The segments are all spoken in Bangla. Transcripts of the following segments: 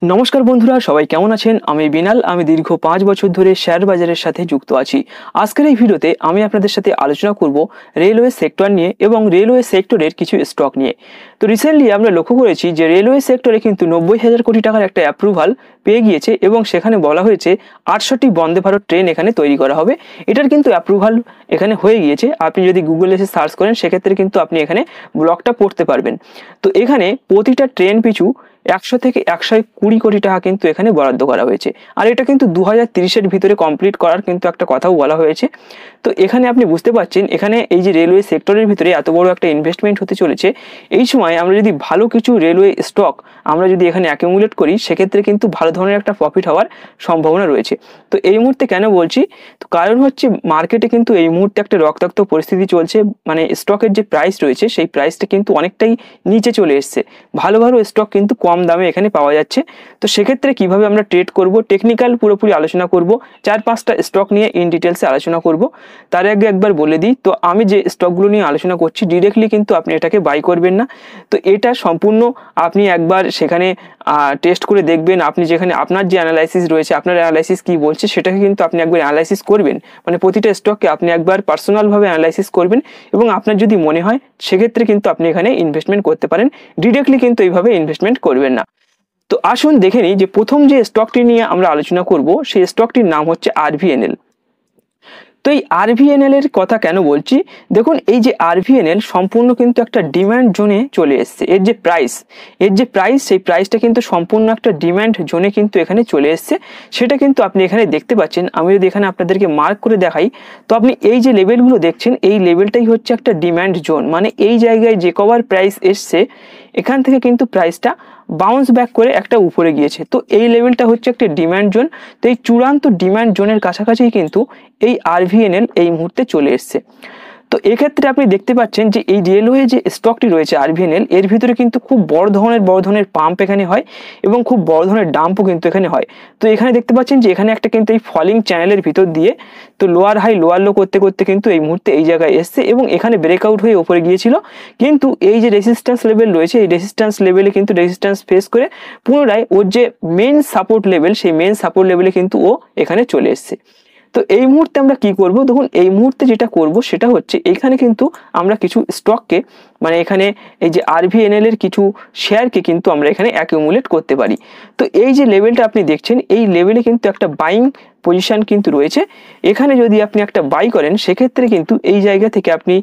নমস্কার বন্ধুরা, সবাই কেমন আছেন? আমি বিনাল। আমি দীর্ঘ 5 বছর ধরে শেয়ার বাজারের সাথে যুক্ত আছি। আজকের এই ভিডিওতে আমি আপনাদের সাথে আলোচনা করব রেলওয়ে সেক্টর নিয়ে এবং রেলওয়ে সেক্টরের কিছু স্টক নিয়ে। তো রিসেন্টলি আমরা লক্ষ্য করেছি যে রেলওয়ে সেক্টরে কিন্তু 90,000 কোটি টাকার একটা অ্যাপ্রুভাল পেয়ে গিয়েছে এবং সেখানে বলা হয়েছে 800টি বন্দে ভারত ট্রেন এখানে তৈরি করা হবে। এটার কিন্তু অ্যাপ্রুভাল এখানে হয়ে গিয়েছে। আপনি যদি গুগলে এসে সার্চ করেন সেক্ষেত্রে কিন্তু আপনি এখানে ব্লগটা পড়তে পারবেন। তো এখানে প্রতিটা ট্রেন পিছু 100 থেকে 120 কোটি টাকা কিন্তু এখানে বরাদ্দ করা হয়েছে। আর এটা কিন্তু 2030-এর ভিতরে কমপ্লিট করার কিন্তু একটা কথাও বলা হয়েছে। তো এখানে আপনি বুঝতে পারছেন, এখানে এই যে রেলওয়ে সেক্টরের ভিতরে এত বড় একটা ইনভেস্টমেন্ট হতে চলেছে, এই সময় আমরা যদি ভালো কিছু রেলওয়ে স্টক আমরা যদি এখানে অ্যাকুমুলেট করি সেক্ষেত্রে কিন্তু ভালো ধরনের একটা প্রফিট হওয়ার সম্ভাবনা রয়েছে। তো এই মুহূর্তে কেন বলছি, তো কারণ হচ্ছে মার্কেটে কিন্তু এই মুহূর্তে একটা রক্তাক্ত পরিস্থিতি চলছে। মানে স্টকের যে প্রাইস রয়েছে সেই প্রাইসটা কিন্তু অনেকটাই নিচে চলে এসছে। ভালো ভালো স্টক কিন্তু কম দামে এখানে পাওয়া যাচ্ছে। তো সেক্ষেত্রে কিভাবে আমরা ট্রেড করব, টেকনিক্যাল পুরোপুরি আলোচনা করব, 4-5টা স্টক নিয়ে ইন ডিটেলসে আলোচনা করব। তার আগে একবার বলে দিই, তো আমি যে স্টকগুলো নিয়ে আলোচনা করছি ডিরেক্টলি কিন্তু আপনি এটাকে বাই করবেন না। তো এটা সম্পূর্ণ আপনি একবার সেখানে টেস্ট করে দেখবেন। আপনি যেখানে আপনার যে অ্যানালাইসিস রয়েছে, আপনার অ্যানালাইসিস কি বলছে সেটাকে কিন্তু আপনি একবার অ্যানালাইসিস করবেন। মানে প্রতিটা স্টককে আপনি একবার পার্সোনালভাবে অ্যানালাইসিস করবেন এবং আপনার যদি মনে হয় সেক্ষেত্রে কিন্তু আপনি এখানে ইনভেস্টমেন্ট করতে পারেন। ডিরেক্টলি কিন্তু এইভাবে ইনভেস্টমেন্ট করবেন না। তো আসুন দেখে নিই যে প্রথম যে স্টকটি নিয়ে আমরা আলোচনা করব সেই স্টকটির নাম হচ্ছে আরভিএনএল। তো এই আরভিএনএল এর কথা কেন বলছি, দেখুন এই যে আরভিএনএল সম্পূর্ণ কিন্তু একটা ডিমান্ড জোনে চলে এসছে। এর যে প্রাইস সেই প্রাইসটা কিন্তু সম্পূর্ণ একটা ডিমান্ড জোনে কিন্তু এখানে চলে এসছে। সেটা কিন্তু আপনি এখানে দেখতে পাচ্ছেন। আমি যদি এখানে আপনাদেরকে মার্ক করে দেখাই, তো আপনি এই যে লেভেলগুলো দেখছেন এই লেভেলটাই হচ্ছে একটা ডিমান্ড জোন। মানে এই জায়গায় যে কভার প্রাইস এসছে এখান থেকে কিন্তু প্রাইসটা বাউন্স ব্যাক করে একটা উপরে গিয়েছে। তো এই লেভেলটা হচ্ছে একটা ডিমান্ড জোন। তো এই চূড়ান্ত ডিমান্ড জোনের কাছাকাছি কিন্তু এই আরভিএনএল এই মুহূর্তে চলে এসছে। তো এক্ষেত্রে আপনি দেখতে পাচ্ছেন যে এই রেলওয়ে যে স্টকটি রয়েছে আরভিএনএল, এর ভিতরে কিন্তু খুব বড় ধরনের পাম্প এখানে হয় এবং খুব বড় ধরনের ডাম্পও কিন্তু এখানে হয়। তো এখানে দেখতে পাচ্ছেন যে এখানে একটা কিন্তু এই ফলিং চ্যানেলের ভিতর দিয়ে তো লোয়ার হাই লোয়ার লো করতে করতে কিন্তু এই মুহূর্তে এই জায়গায় এসছে এবং এখানে ব্রেকআউট হয়ে ওপরে গিয়েছিল। কিন্তু এই যে রেজিস্ট্যান্স লেভেল রয়েছে এই রেজিস্ট্যান্স লেভেলে কিন্তু রেজিস্ট্যান্স ফেস করে পুনরায় ওর যে মেন সাপোর্ট লেভেল সেই মেন সাপোর্ট লেভেলে কিন্তু ও এখানে চলে এসছে। তো এই মুহূর্তে আমরা কি করব, দেখুন এই মুহূর্তে যেটা করব সেটা হচ্ছে এখানে কিন্তু আমরা কিছু স্টককে মানে এখানে এই যে আরভিএনএল এর কিছু শেয়ারকে কিন্তু আমরা এখানে অ্যাকুমুলেট করতে পারি। তো এই যে লেভেলটা আপনি দেখছেন এই লেভেলে কিন্তু একটা বাইং পজিশন কিন্তু রয়েছে। এখানে যদি আপনি একটা বাই করেন সেক্ষেত্রে কিন্তু এই জায়গা থেকে আপনি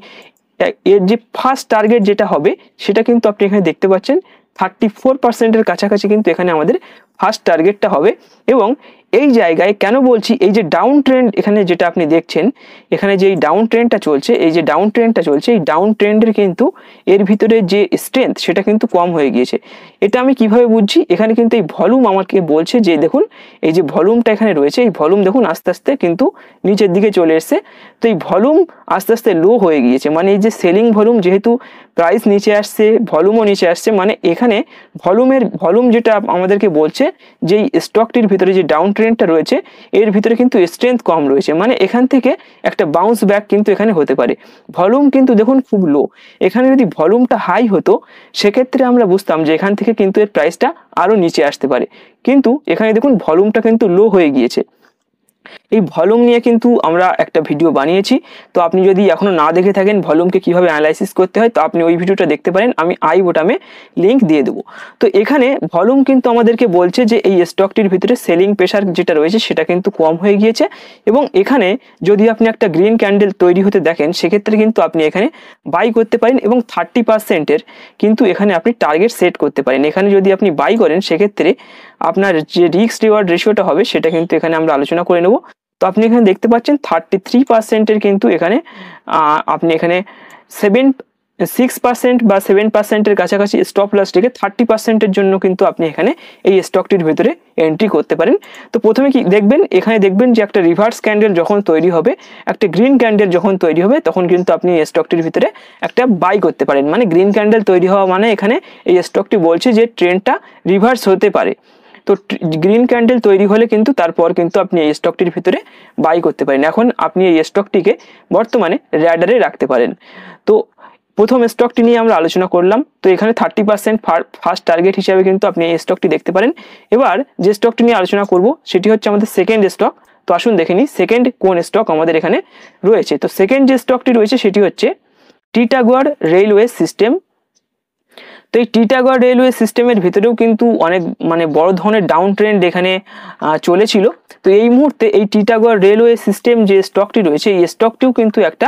এর যে ফার্স্ট টার্গেট যেটা হবে সেটা কিন্তু আপনি এখানে দেখতে পাচ্ছেন 34%-এর কাছাকাছি কিন্তু এখানে আমাদের ফার্স্ট টার্গেটটা হবে। এবং এই জায়গায় কেন বলছি, এই যে ডাউন ট্রেন্ড এখানে যেটা আপনি দেখছেন, এখানে যে এই ডাউন ট্রেন্ডটা চলছে এই ডাউন ট্রেন্ডের কিন্তু এর ভিতরে যে স্ট্রেংথ সেটা কিন্তু কম হয়ে গিয়েছে। এটা আমি কিভাবে বুঝছি, এখানে কিন্তু এই ভলিউম আমাকে বলছে যে দেখুন এই যে ভলিউমটা এখানে রয়েছে এই ভলিউম দেখুন আস্তে আস্তে কিন্তু নিচের দিকে চলে এসছে। তো এই ভলিউম আস্তে আস্তে লো হয়ে গিয়েছে। মানে এই যে সেলিং ভলিউম, যেহেতু প্রাইস নিচে আসছে ভলিউমও নিচে আসছে, মানে এখানে ভলিউম যেটা আমাদেরকে বলছে যে এই স্টকটির ভিতরে যে ডাউন ট্রেন্ডটা রয়েছে এর ভিতরে কিন্তু স্ট্রেংথ কম রয়েছে। মানে এখান থেকে একটা বাউন্স ব্যাক কিন্তু এখানে হতে পারে। ভলিউম কিন্তু দেখুন খুব লো। এখানে যদি ভলিউমটা হাই হতো সেক্ষেত্রে আমরা বুঝতাম যে এখান থেকে কিন্তু এর প্রাইসটা আরো নিচে আসতে পারে। কিন্তু এখানে দেখুন ভলিউমটা কিন্তু লো হয়ে গিয়েছে। এই ভলিউম নিয়ে কিন্তু আমরা একটা ভিডিও বানিয়েছি। তো আপনি যদি এখনো না দেখে থাকেন ভলিউমকে কিভাবে অ্যানালাইসিস করতে হয়, তো আপনি ওই ভিডিওটা দেখতে পারেন, আমি আই বোটামে লিংক দিয়ে দেবো। তো এখানে ভলিউম কিন্তু আমাদেরকে বলছে যে এই স্টকটির ভিতরে সেলিং প্রেশার যেটা রয়েছে সেটা কিন্তু কম হয়ে গিয়েছে। এবং এখানে যদি আপনি একটা গ্রিন ক্যান্ডেল তৈরি হতে দেখেন সেক্ষেত্রে কিন্তু আপনি এখানে বাই করতে পারেন এবং 30%-এর কিন্তু এখানে আপনি টার্গেট সেট করতে পারেন। এখানে যদি আপনি বাই করেন সেক্ষেত্রে আপনার যে রিস্ক রিওয়ার্ড রেশিওটা হবে সেটা কিন্তু এখানে আমরা আলোচনা করে নেব। তো আপনি এখানে দেখতে পাচ্ছেন 33%-এর কিন্তু এখানে আপনি এখানে 6% বা 7%-এর কাছাকাছি স্টপ লস রেখে 30%-এর জন্য কিন্তু আপনি এখানে এই স্টকটির ভিতরে এন্ট্রি করতে পারেন। তো প্রথমে কি দেখবেন, এখানে দেখবেন যে একটা রিভার্স ক্যান্ডেল যখন তৈরি হবে, একটা গ্রিন ক্যান্ডেল যখন তৈরি হবে তখন কিন্তু আপনি এই স্টকটির ভিতরে একটা বাই করতে পারেন। মানে গ্রিন ক্যান্ডেল তৈরি হওয়া মানে এখানে এই স্টকটি বলছে যে ট্রেন্ডটা রিভার্স হতে পারে। তো গ্রিন ক্যান্ডেল তৈরি হলে কিন্তু তারপর কিন্তু আপনি এই স্টকটির ভিতরে বাই করতে পারেন। এখন আপনি এই স্টকটিকে বর্তমানে র্যাডারে রাখতে পারেন। তো প্রথম স্টকটি নিয়ে আমরা আলোচনা করলাম। তো এখানে 30% ফার্স্ট টার্গেট হিসাবে কিন্তু আপনি এই স্টকটি দেখতে পারেন। এবার যে স্টকটি নিয়ে আলোচনা করব সেটি হচ্ছে আমাদের সেকেন্ড স্টক। তো আসুন দেখে নিই সেকেন্ড কোন স্টক আমাদের এখানে রয়েছে। তো সেকেন্ড যে স্টকটি রয়েছে সেটি হচ্ছে টিটাগড় রেলওয়ে সিস্টেম। তো এই টিটাগড় রেলওয়ে সিস্টেমের ভিতরেও কিন্তু অনেক বড় ধরনের ডাউন ট্রেন্ড এখানে চলেছিল। তো এই মুহূর্তে এই টিটাগড় রেলওয়ে সিস্টেম যে স্টকটি রয়েছে এই স্টকটিও কিন্তু একটা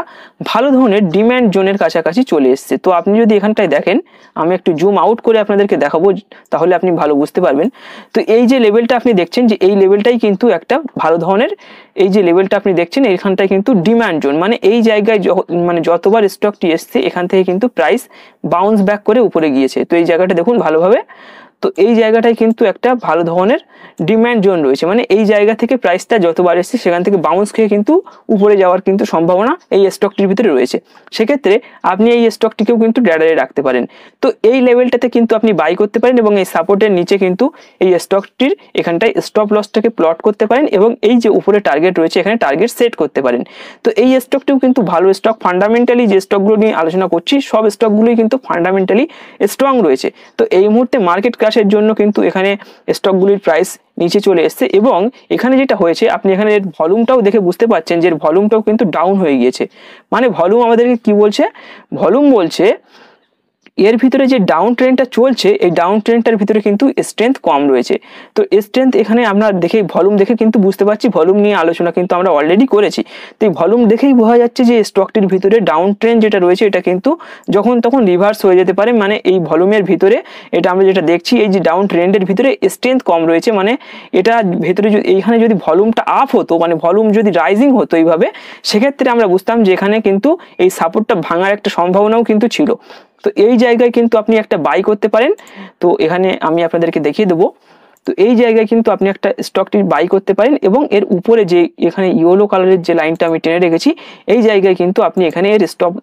ভালো ধরনের ডিম্যান্ড জোনের কাছাকাছি চলে এসছে। তো আপনি যদি এখানটায় দেখেন, আমি একটু জুম আউট করে আপনাদেরকে দেখাবো, তাহলে আপনি ভালো বুঝতে পারবেন। তো এই যে লেভেলটা আপনি দেখছেন, যে এই লেভেলটাই কিন্তু একটা ভালো ধরনের, এই যে লেভেলটা আপনি দেখছেন এইখানটায় কিন্তু ডিম্যান্ড জোন, এই জায়গায় যতবার স্টকটি এসছে এখান থেকে কিন্তু প্রাইস বাউন্স ব্যাক করে উপরে গিয়েছে। তো এই জায়গাটা দেখুন ভালোভাবে। তো এই জায়গাটায় কিন্তু একটা ভালো ধরনের ডিম্যান্ড জোন রয়েছে, এই জায়গা থেকে প্রাইসটা যতবার এসছে সেখান থেকে বাউন্স খেয়ে কিন্তু উপরে যাওয়ার কিন্তু সম্ভাবনা এই স্টকটির ভিতরে রয়েছে। সেক্ষেত্রে আপনি এই স্টকটিকেও কিন্তু র্যাডারে রাখতে পারেন। তো এই লেভেলটাতে কিন্তু আপনি বাই করতে পারেন এবং এই সাপোর্টের নিচে কিন্তু এই স্টকটির এখানটায় স্টপ লসটাকে প্লট করতে পারেন এবং এই যে উপরে টার্গেট রয়েছে এখানে টার্গেট সেট করতে পারেন। তো এই স্টকটিও কিন্তু ভালো স্টক। ফান্ডামেন্টালি যে স্টকগুলো নিয়ে আলোচনা করছি সব স্টকগুলোই কিন্তু ফান্ডামেন্টালি স্ট্রং রয়েছে। তো এই মুহূর্তে মার্কেট ক্র্যাশের জন্য কিন্তু এখানে স্টকগুলির প্রাইস নিচে চলে এসছে এবং এখানে যেটা হয়েছে আপনি এখানে এর ভলিউমটাও দেখে বুঝতে পারছেন যে এর ভলিউমটাও কিন্তু ডাউন হয়ে গিয়েছে। ভলিউম আমাদেরকে কি বলছে? ভলিউম বলছে এর ভিতরে যে ডাউন ট্রেন্ডটা চলছে এই ডাউন ট্রেন্ডটার ভিতরে কিন্তু স্ট্রেংথ কম রয়েছে। তো স্ট্রেংথ এখানে আমরা দেখে ভলিউম দেখে কিন্তু বুঝতে পারছি, ভলিউম নিয়ে আলোচনা কিন্তু আমরা অলরেডি করেছি। তো এই ভলিউম দেখেই বোঝা যাচ্ছে যে স্টকটির ভিতরে ডাউন ট্রেন্ড যেটা রয়েছে এটা কিন্তু যখন তখন রিভার্স হয়ে যেতে পারে। এই ভলিউমের ভিতরে এটা আমরা যেটা দেখছি এই যে ডাউন ট্রেন্ডের ভিতরে স্ট্রেংথ কম রয়েছে, এটা ভেতরে এইখানে যদি ভলিউমটা আপ হতো, ভলিউম যদি রাইজিং হতো এইভাবে, সেক্ষেত্রে আমরা বুঝতাম যে এখানে কিন্তু এই সাপোর্টটা ভাঙার একটা সম্ভাবনাও কিন্তু ছিল। তো এই জায়গায় কিন্তু আপনি একটা বাই করতে পারেন। তো এখানে আমি আপনাদেরকে দেখিয়ে দেবো। তো এই জায়গায় কিন্তু আপনি একটা স্টকটি বাই করতে পারেন এবং এর উপরে যে এখানে ইয়েলো কালারের যে লাইনটা আমি টেনে রেখেছি এই জায়গায় কিন্তু আপনি এখানে এর স্টপ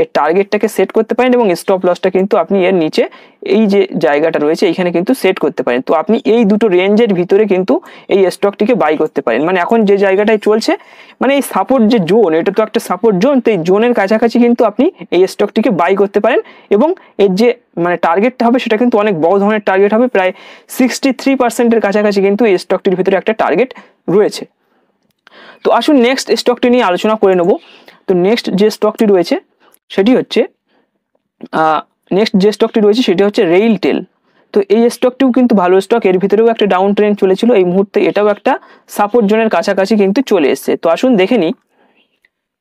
এর টার্গেটটাকে সেট করতে পারেন এবং স্টপ লসটা কিন্তু আপনি এর নিচে এই যে জায়গাটা রয়েছে এখানে কিন্তু সেট করতে পারেন। তো আপনি এই দুটো রেঞ্জের ভিতরে কিন্তু এই স্টকটিকে বাই করতে পারেন। এখন যে জায়গাটায় চলছে এই সাপোর্ট যে জোন, এটা তো একটা সাপোর্ট জোন, তো এই জোনের কাছাকাছি কিন্তু আপনি এই স্টকটিকে বাই করতে পারেন এবং এর যে টার্গেটটা হবে সেটা কিন্তু অনেক বড় ধরনের টার্গেট হবে, প্রায় 63%-এর কাছাকাছি কিন্তু এই স্টকটির ভিতরে একটা টার্গেট রয়েছে। তো আসুন নেক্সট স্টকটি নিয়ে আলোচনা করে নেব। তো নেক্সট যে স্টকটি রয়েছে সেটি হচ্ছে সেটি হচ্ছে রেইলটেল। তো এই স্টকটিও কিন্তু ভালো স্টক, এর ভিতরেও একটা ডাউন ট্রেন্ড চলেছিল, এই মুহূর্তে এটাও একটা সাপোর্ট জোনের কাছাকাছি কিন্তু চলে এসছে। তো আসুন দেখে নিই।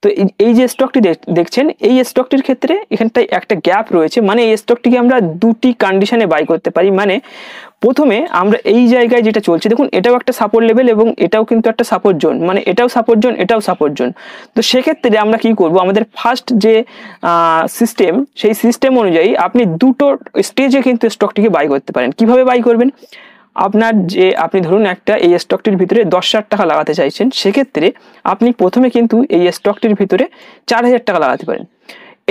তো এই যে স্টকটি দেখছেন এই স্টকটির ক্ষেত্রে এখানটায় একটা গ্যাপ রয়েছে, এই স্টকটিকে আমরা দুটি কন্ডিশনে বাই করতে পারি। প্রথমে আমরা এই জায়গায় যেটা চলছে দেখুন, এটাও একটা সাপোর্ট লেভেল এবং এটাও কিন্তু একটা সাপোর্ট জোন, এটাও সাপোর্ট জোন এটাও সাপোর্ট জোন। তো সেক্ষেত্রে আমরা কি করব, আমাদের ফার্স্ট যে সিস্টেম সেই সিস্টেম অনুযায়ী আপনি দুটো স্টেজে কিন্তু স্টকটিকে বাই করতে পারেন। কিভাবে বাই করবেন? আপনি ধরুন একটা এই স্টকটির ভিতরে 10,000 টাকা লাগাতে চাইছেন, সেক্ষেত্রে আপনি প্রথমে কিন্তু এই স্টকটির ভিতরে 4,000 টাকা লাগাতে পারেন।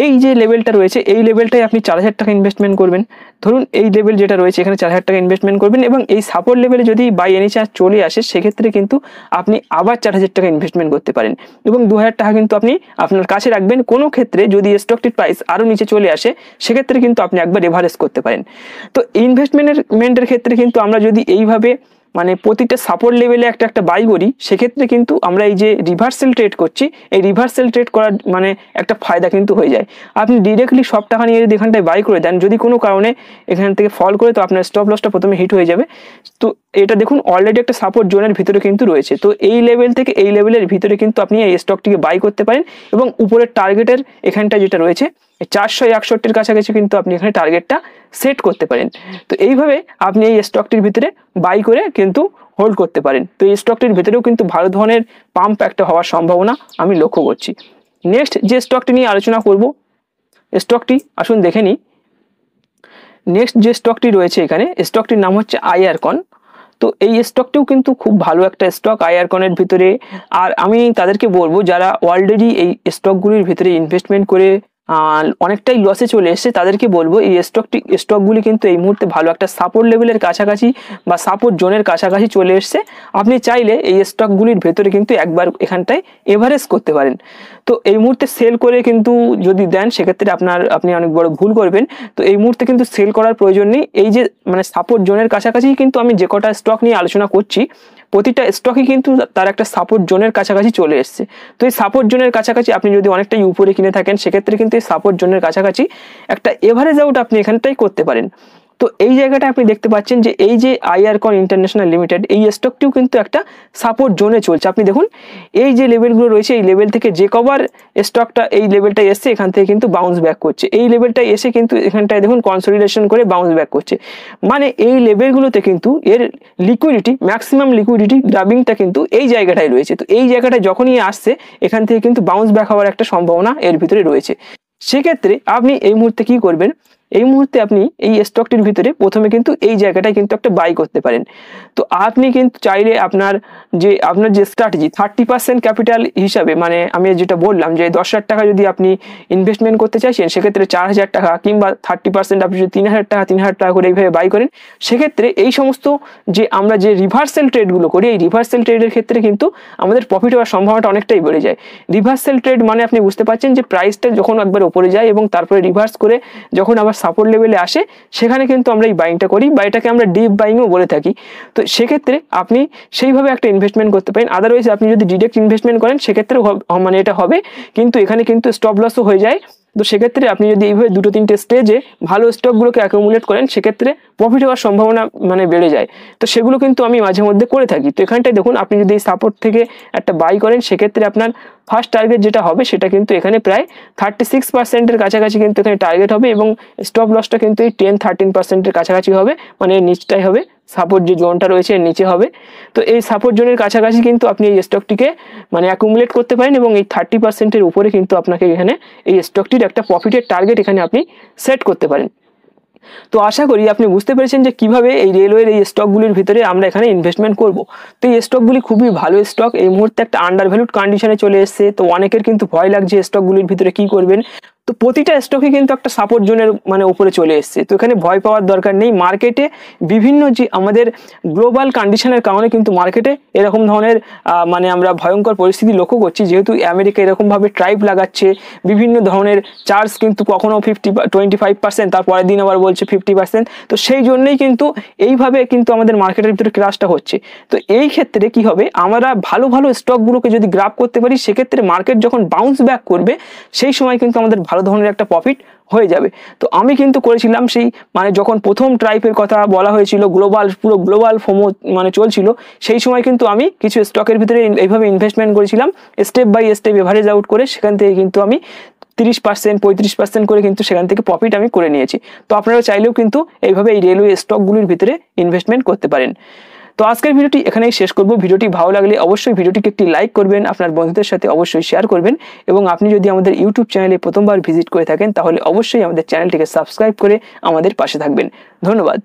এই যে লেভেলটা রয়েছে এই লেভেলটাই আপনি 4,000 টাকা ইনভেস্টমেন্ট করবেন। ধরুন এই লেভেল যেটা রয়েছে এখানে 4,000 টাকা ইনভেস্টমেন্ট করবেন এবং এই সাপোর্ট লেভেলে যদি বাই এনি চান্স চলে আসে সেক্ষেত্রে কিন্তু আপনি আবার 4,000 টাকা ইনভেস্টমেন্ট করতে পারেন এবং 2,000 টাকা কিন্তু আপনি আপনার কাছে রাখবেন। কোনো ক্ষেত্রে যদি স্টকটির প্রাইস আরও নিচে চলে আসে সেক্ষেত্রে কিন্তু আপনি একবার এভারেজ করতে পারেন। তো ইনভেস্টমেন্টের ক্ষেত্রে কিন্তু আমরা যদি এইভাবে প্রতিটা সাপোর্ট লেভেলে একটা বাই করি সেক্ষেত্রে কিন্তু আমরা এই যে রিভার্সাল ট্রেড করছি এই রিভার্সাল ট্রেড করার একটা ফায়দা কিন্তু হয়ে যায়। আপনি ডিরেক্টলি সব টাকা নিয়ে যদি এখানটায় বাই করে দেন, যদি কোনো কারণে এখান থেকে ফল করে তো আপনার স্টপ লসটা প্রথমে হিট হয়ে যাবে। তো এটা দেখুন অলরেডি একটা সাপোর্ট জোনের ভিতরে কিন্তু রয়েছে। তো এই লেভেল থেকে এই লেভেলের ভিতরে কিন্তু আপনি এই স্টকটিকে বাই করতে পারেন এবং উপরের টার্গেটের এখানটা যেটা রয়েছে 461-এর কাছাকাছি কিন্তু আপনি এখানে টার্গেটটা সেট করতে পারেন। তো এইভাবে আপনি এই স্টকটির ভিতরে বাই করে কিন্তু হোল্ড করতে পারেন। তো এই স্টকটির ভিতরেও কিন্তু ভালো ধরনের পাম্প একটা হওয়ার সম্ভাবনা আমি লক্ষ্য করছি। নেক্সট যে স্টকটি নিয়ে আলোচনা করব স্টকটি আসুন দেখে নিই। নেক্সট যে স্টকটি রয়েছে এখানে স্টকটির নাম হচ্ছে আইআরকন। তো এই স্টকটিও কিন্তু খুব ভালো একটা স্টক আইআরকনের ভিতরে। আর আমি তাদেরকে বলবো যারা অলরেডি এই স্টকগুলির ভিতরে ইনভেস্টমেন্ট করে অনেকটাই লসে চলে এসেছে তাদেরকে বলবো এই স্টকগুলি কিন্তু এই মুহূর্তে ভালো একটা সাপোর্ট লেভেলের কাছাকাছি বা সাপোর্ট জোনের কাছাকাছি চলে এসছে। আপনি চাইলে এই স্টকগুলির ভেতরে কিন্তু একবার এখানটায় এভারেজ করতে পারেন। তো এই মুহূর্তে সেল করে কিন্তু যদি দেন সেক্ষেত্রে আপনি অনেক বড় ভুল করবেন। তো এই মুহূর্তে কিন্তু সেল করার প্রয়োজন নেই। এই যে মানে সাপোর্ট জোনের কাছাকাছি কিন্তু আমি যে কটা স্টক নিয়ে আলোচনা করছি প্রতিটা স্টকই কিন্তু তার একটা সাপোর্ট জোনের কাছাকাছি চলে এসছে। তো এই সাপোর্ট জোনের কাছাকাছি আপনি যদি অনেকটাই উপরে কিনে থাকেন সেক্ষেত্রে কিন্তু এই সাপোর্ট জোনের কাছাকাছি একটা এভারেজ আউট আপনি এখানটাই করতে পারেন। তো এই জায়গাটা আপনি দেখতে পাচ্ছেন যে এই যে আইআরকন ইন্টারন্যাশনাল লিমিটেড এই স্টকটিও কিন্তু একটা সাপোর্ট জোনে চলছে। আপনি দেখুন এই যে লেভেলগুলো রয়েছে এই লেভেল থেকে যে কবার স্টকটা এই লেভেলটায় এসছে এখান থেকে কিন্তু বাউন্স ব্যাক করছে, এই লেভেলটায় এসে কিন্তু এখানটায় দেখুন কনসলিডেশন করে বাউন্স ব্যাক করছে। মানে এই লেভেলগুলোতে কিন্তু এর লিকুইডিটি ম্যাক্সিমাম লিকুইডিটি গ্রাবিংটা কিন্তু এই জায়গাটায় রয়েছে। তো এই জায়গাটায় যখনই আসছে এখান থেকে কিন্তু বাউন্স ব্যাক হওয়ার একটা সম্ভাবনা এর ভিতরে রয়েছে। সেক্ষেত্রে আপনি এই মুহূর্তে কি করবেন, এই মুহূর্তে আপনি এই স্টকটির ভিতরে প্রথমে কিন্তু এই জায়গাটায় কিন্তু একটা বাই করতে পারেন। তো আপনি কিন্তু চাইলে আপনার যে স্ট্র্যাটেজি 30% ক্যাপিটাল হিসাবে, মানে আমি যেটা বললাম যে 10,000 টাকা যদি আপনি ইনভেস্টমেন্ট করতে চাইছেন সেক্ষেত্রে 4,000 টাকা কিংবা 30% আপনি যদি 3,000 টাকা করে এইভাবে বাই করেন সেক্ষেত্রে এই সমস্ত যে আমরা যে রিভার্সাল ট্রেডগুলো করি এই রিভার্সাল ট্রেডের ক্ষেত্রে কিন্তু আমাদের প্রফিট হওয়ার সম্ভাবনাটা অনেকটাই বেড়ে যায়। রিভার্সাল ট্রেড মানে আপনি বুঝতে পারছেন যে প্রাইসটা যখন একবার উপরে যায় এবং তারপরে রিভার্স করে যখন আবার সাপোর্ট লেভেলে আসে সেখানে কিন্তু আমরা এই বাইংটা করি বা এটাকে আমরা ডিপ বাইংও বলে থাকি। তো সেক্ষেত্রে আপনি সেইভাবে একটা ইনভেস্টমেন্ট করতে পারেন। আদারওয়াইজ আপনি যদি ডিরেক্ট ইনভেস্টমেন্ট করেন সেক্ষেত্রে মানে এটা হবে কিন্তু এখানে কিন্তু স্টপ লসও হয়ে যায়। তো সেক্ষেত্রে আপনি যদি এইভাবে 2-3টে স্টেজে ভালো স্টকগুলোকে অ্যাকুমুলেট করেন সেক্ষেত্রে প্রফিট হওয়ার সম্ভাবনা মানে বেড়ে যায়। তো সেগুলো কিন্তু আমি মাঝে মধ্যে করে থাকি। তো এখানটায় দেখুন আপনি যদি এই সাপোর্ট থেকে একটা বাই করেন সেক্ষেত্রে আপনার ফার্স্ট টার্গেট যেটা হবে সেটা কিন্তু এখানে প্রায় 36%-এর কাছাকাছি কিন্তু এখানে টার্গেট হবে এবং স্টপ লসটা কিন্তু এই 10-13%-এর কাছাকাছি হবে, মানে এর নিচটাই হবে, সাপোর্ট যে জোনটা রয়েছে এর নিচে হবে। তো এই সাপোর্ট জোনের কাছাকাছি কিন্তু আপনি এই স্টকটিকে মানে অ্যাকুমুলেট করতে পারেন এবং এই 30%-এর উপরে কিন্তু আপনাকে এখানে এই স্টকটির একটা প্রফিটের টার্গেট এখানে আপনি সেট করতে পারেন। তো আশা করি আপনি বুঝতে পেরেছেন যে কিভাবে এই রেলওয়ের এই স্টকগুলির ভিতরে আমরা এখানে ইনভেস্টমেন্ট করব। তো এই স্টকগুলি খুবই ভালো স্টক, এই মুহূর্তে একটা আন্ডার ভ্যালুড কন্ডিশনে চলে এসেছে। তো অনেকের কিন্তু ভয় লাগছে স্টকগুলির ভিতরে কি করবেন। তো প্রতিটা স্টকই কিন্তু একটা সাপোর্ট জোনের মানে উপরে চলে এসছে। তো এখানে ভয় পাওয়ার দরকার নেই। মার্কেটে বিভিন্ন যে আমাদের গ্লোবাল কন্ডিশনের কারণে কিন্তু মার্কেটে এরকম ধরনের মানে আমরা ভয়ঙ্কর পরিস্থিতি লক্ষ্য করছি, যেহেতু আমেরিকা এরকমভাবে ট্রাইব লাগাচ্ছে, বিভিন্ন ধরনের চার্জ কিন্তু কখনো 25% তার পরের দিন আবার বলছে 50%। তো সেই জন্যই কিন্তু এইভাবে কিন্তু আমাদের মার্কেটের ভিতরে ক্রাশটা হচ্ছে। তো এই ক্ষেত্রে কি হবে, আমরা ভালো ভালো স্টকগুলোকে যদি গ্রাব করতে পারি সেক্ষেত্রে মার্কেট যখন বাউন্স ব্যাক করবে সেই সময় কিন্তু আমাদের ভালো ধরনের একটা প্রফিট হয়ে যাবে। তো আমি কিন্তু করেছিলাম সেই মানে যখন প্রথম ট্রাইপের কথা বলা হয়েছিল, পুরো গ্লোবাল ফোমো মানে চলছিল, সেই সময় কিন্তু আমি কিছু স্টকের ভিতরে এইভাবে ইনভেস্টমেন্ট করেছিলাম step by step average out করে। সেখান থেকে কিন্তু আমি 30%-35% করে কিন্তু সেখান থেকে প্রফিট আমি করে নিয়েছি। তো আপনারা চাইলেও কিন্তু এইভাবে এই রেলওয়ে স্টকগুলির ভিতরে ইনভেস্টমেন্ট করতে পারেন। তো আজকের ভিডিওটি এখানেই শেষ করব। ভিডিওটি ভালো লাগলে অবশ্যই ভিডিওটিকে একটি লাইক করবেন, আপনার বন্ধুদের সাথে অবশ্যই শেয়ার করবেন এবং আপনি যদি আমাদের ইউটিউব চ্যানেলে প্রথমবার ভিজিট করে থাকেন তাহলে অবশ্যই আমাদের চ্যানেলটিকে সাবস্ক্রাইব করে আমাদের পাশে থাকবেন। ধন্যবাদ।